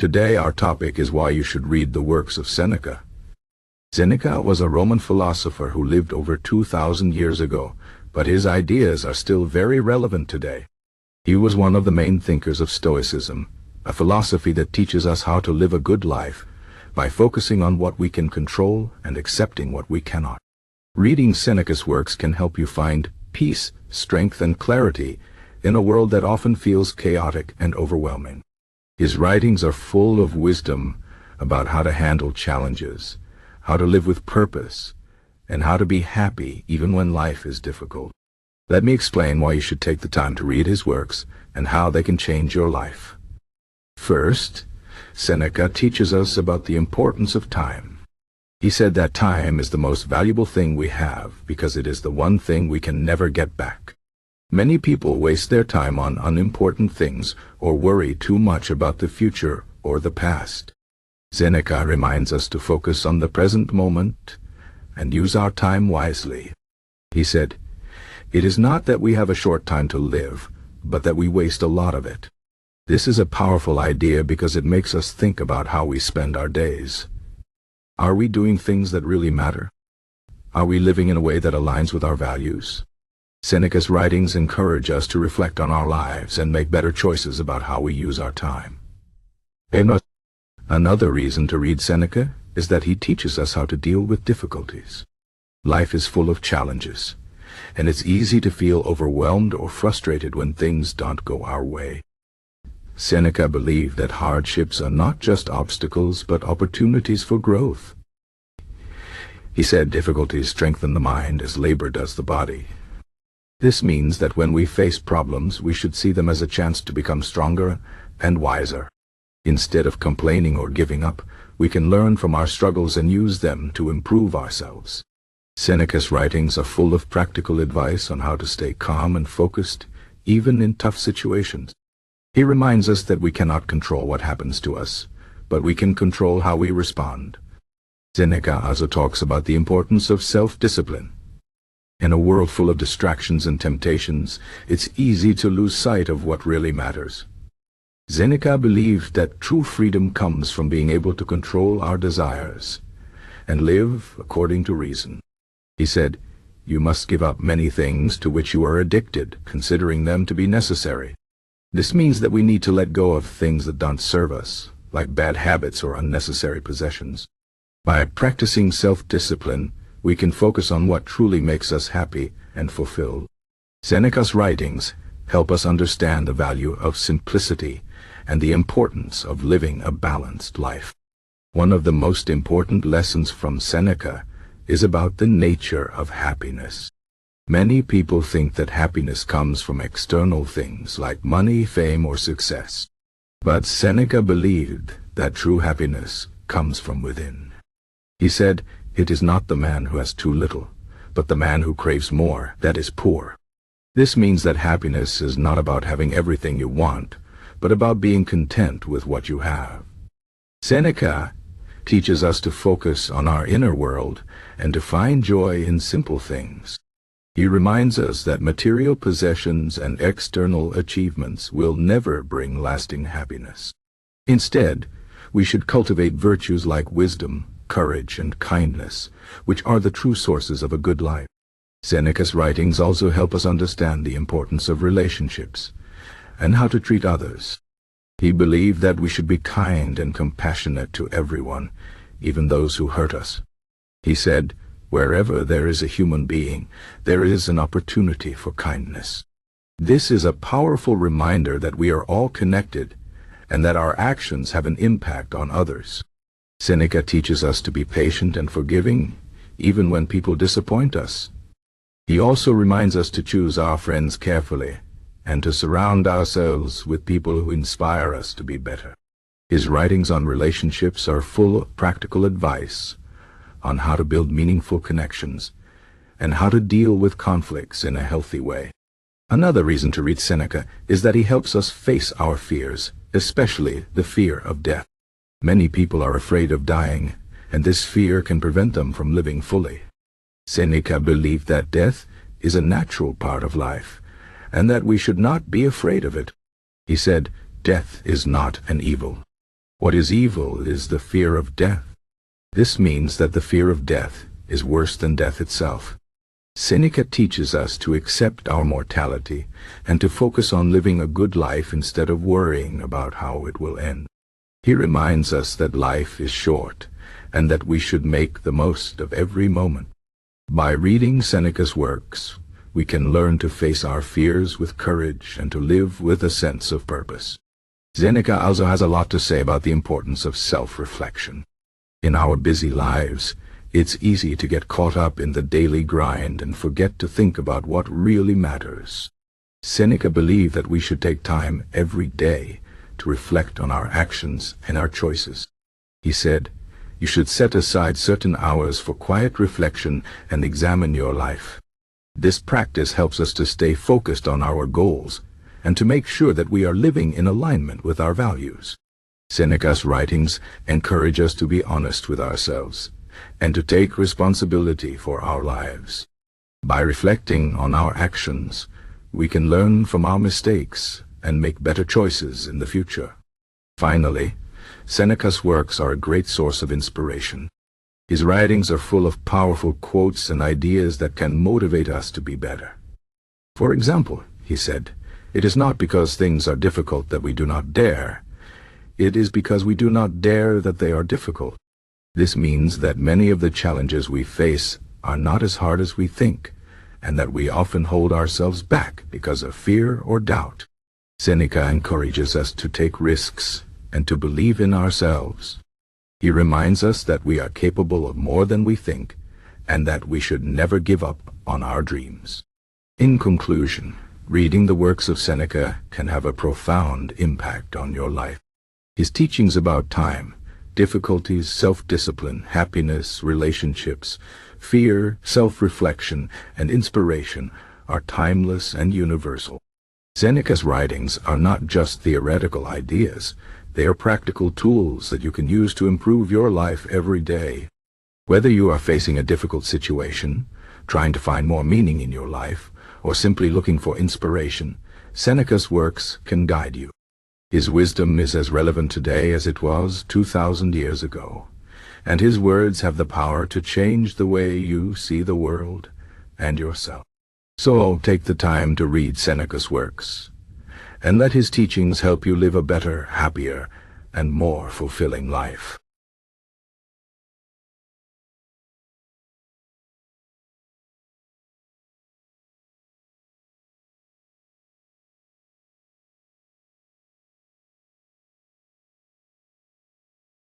Today our topic is why you should read the works of Seneca. Seneca was a Roman philosopher who lived over 2,000 years ago, but his ideas are still very relevant today. He was one of the main thinkers of Stoicism, a philosophy that teaches us how to live a good life by focusing on what we can control and accepting what we cannot. Reading Seneca's works can help you find peace, strength, and clarity in a world that often feels chaotic and overwhelming. His writings are full of wisdom about how to handle challenges, how to live with purpose, and how to be happy even when life is difficult. Let me explain why you should take the time to read his works and how they can change your life. First, Seneca teaches us about the importance of time. He said that time is the most valuable thing we have because it is the one thing we can never get back. Many people waste their time on unimportant things or worry too much about the future or the past. Seneca reminds us to focus on the present moment and use our time wisely. He said, "It is not that we have a short time to live, but that we waste a lot of it." This is a powerful idea because it makes us think about how we spend our days. Are we doing things that really matter? Are we living in a way that aligns with our values? Seneca's writings encourage us to reflect on our lives and make better choices about how we use our time. Another reason to read Seneca is that he teaches us how to deal with difficulties. Life is full of challenges, and it's easy to feel overwhelmed or frustrated when things don't go our way. Seneca believed that hardships are not just obstacles but opportunities for growth. He said difficulties strengthen the mind as labor does the body. This means that when we face problems, we should see them as a chance to become stronger and wiser. Instead of complaining or giving up, we can learn from our struggles and use them to improve ourselves. Seneca's writings are full of practical advice on how to stay calm and focused, even in tough situations. He reminds us that we cannot control what happens to us, but we can control how we respond. Seneca also talks about the importance of self-discipline. In a world full of distractions and temptations, it's easy to lose sight of what really matters. Seneca believed that true freedom comes from being able to control our desires and live according to reason. He said, "You must give up many things to which you are addicted, considering them to be necessary." This means that we need to let go of things that don't serve us, like bad habits or unnecessary possessions. By practicing self-discipline, we can focus on what truly makes us happy and fulfilled. Seneca's writings help us understand the value of simplicity and the importance of living a balanced life. One of the most important lessons from Seneca is about the nature of happiness. Many people think that happiness comes from external things like money, fame, or success. But Seneca believed that true happiness comes from within. He said, "It is not the man who has too little, but the man who craves more that is poor." This means that happiness is not about having everything you want, but about being content with what you have. Seneca teaches us to focus on our inner world and to find joy in simple things. He reminds us that material possessions and external achievements will never bring lasting happiness. Instead, we should cultivate virtues like wisdom, courage, and kindness, which are the true sources of a good life. Seneca's writings also help us understand the importance of relationships and how to treat others. He believed that we should be kind and compassionate to everyone, even those who hurt us. He said, "Wherever there is a human being, there is an opportunity for kindness." This is a powerful reminder that we are all connected and that our actions have an impact on others. Seneca teaches us to be patient and forgiving, even when people disappoint us. He also reminds us to choose our friends carefully and to surround ourselves with people who inspire us to be better. His writings on relationships are full of practical advice on how to build meaningful connections and how to deal with conflicts in a healthy way. Another reason to read Seneca is that he helps us face our fears, especially the fear of death. Many people are afraid of dying, and this fear can prevent them from living fully. Seneca believed that death is a natural part of life, and that we should not be afraid of it. He said, "Death is not an evil. What is evil is the fear of death. This means that the fear of death is worse than death itself. Seneca teaches us to accept our mortality and to focus on living a good life instead of worrying about how it will end. He reminds us that life is short and that we should make the most of every moment. By reading Seneca's works, we can learn to face our fears with courage and to live with a sense of purpose. Seneca also has a lot to say about the importance of self-reflection. In our busy lives, it's easy to get caught up in the daily grind and forget to think about what really matters. Seneca believed that we should take time every day to reflect on our actions and our choices. He said, "You should set aside certain hours for quiet reflection and examine your life." This practice helps us to stay focused on our goals and to make sure that we are living in alignment with our values. Seneca's writings encourage us to be honest with ourselves and to take responsibility for our lives. By reflecting on our actions, we can learn from our mistakes and make better choices in the future. Finally, Seneca's works are a great source of inspiration. His writings are full of powerful quotes and ideas that can motivate us to be better. For example, he said, "It is not because things are difficult that we do not dare. It is because we do not dare that they are difficult." This means that many of the challenges we face are not as hard as we think, and that we often hold ourselves back because of fear or doubt. Seneca encourages us to take risks and to believe in ourselves. He reminds us that we are capable of more than we think, and that we should never give up on our dreams. In conclusion, reading the works of Seneca can have a profound impact on your life. His teachings about time, difficulties, self-discipline, happiness, relationships, fear, self-reflection, and inspiration are timeless and universal. Seneca's writings are not just theoretical ideas, they are practical tools that you can use to improve your life every day. Whether you are facing a difficult situation, trying to find more meaning in your life, or simply looking for inspiration, Seneca's works can guide you. His wisdom is as relevant today as it was 2,000 years ago, and his words have the power to change the way you see the world and yourself. So take the time to read Seneca's works, and let his teachings help you live a better, happier, and more fulfilling life.